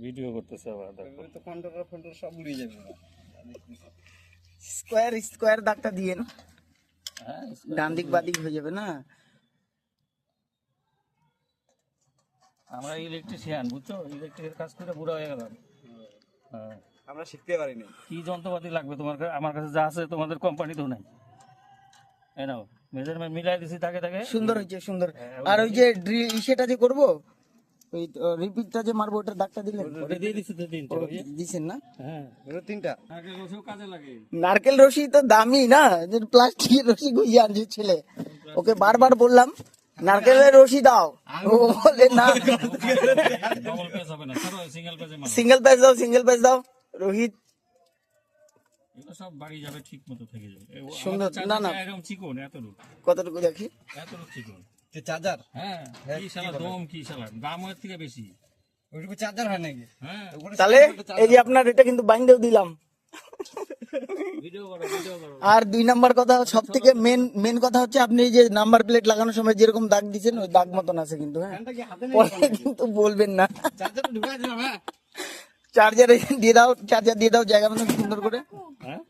Video করতেছে আবার দেখো। তো কন্ট্রোল সব উড়িয়ে যাবে। স্কোয়ার স্কোয়ার দাগটা দিয়ে না, হ্যাঁ ডান দিক বাদিক হয়ে যাবে না। আমরা ইলেকট্রিশিয়ান, বুঝছো, ইলেকট্রিকের কাজ করে বুড়া হয়ে গেলাম। হ্যাঁ, আমরা শিখতে পারিনি। কি যন্ত্রপাতি লাগবে তোমার আমার কাছে যা আছে তোমাদের কোম্পানিতেও নাই। এই নাও, মেজারমেন্ট মিলাই দিছি তাকে তাকে। সুন্দর হয়েছে, সুন্দর। আর ওই যে সেটা যে করবো, ওই রিপিটটা যে মারবো, ওটার দাগটা দিলেন? ওটা দিয়ে দিছি তো তিনটা, ওই যে। দিছেন না? হ্যাঁ, এগুলো 3টা। আগে রসেও কাজে লাগে। নারকেল রশি তো দামি না, যে প্লাস্টিকের রশি গুঁজে আনছে ছেলে। ওকে বারবার বললাম নারকেলের রশি দাও, ও বলে না। ডবল পেজ হবে না, সরো সিঙ্গেল পেজে মারো। সিঙ্গেল পেজ দাও, সিঙ্গেল পেজ দাও রোহিত। এগুলো সব বাড়ি যাবে, ঠিক মতো থেকে যাবে। সুন্দর। না, না। এরকম চিকন, এতটুকু কতটুকু দেখি? এতটুকু চিকন। যে চার্জার, হ্যাঁ, কি শালা দম, কি শালা দাম এর থেকে বেশি। ওইটুকু চার্জার হয় নাকি? হ্যাঁ, তাহলে এই যে আপনার এটা কিন্তু বাইন্ডেও দিলাম। ভিডিও করো, ভিডিও করো। আর 2 নাম্বার কথা, সব থেকে মেন কথা হচ্ছে, আপনি এই যে নাম্বার প্লেট লাগানোর সময় যেরকম দাগ দিচ্ছেন, ওই দাগ মতন আছে কিন্তু। হ্যাঁ, ফ্যানটা কি হাতে নেই? পরে কিন্তু বলবেন না। চার্জারটা ঢুকাই দিলাম। হ্যাঁ, চার্জার দিয়ে দাও, চার্জার দিয়ে দাও জায়গা মতন সুন্দর করে। হ্যাঁ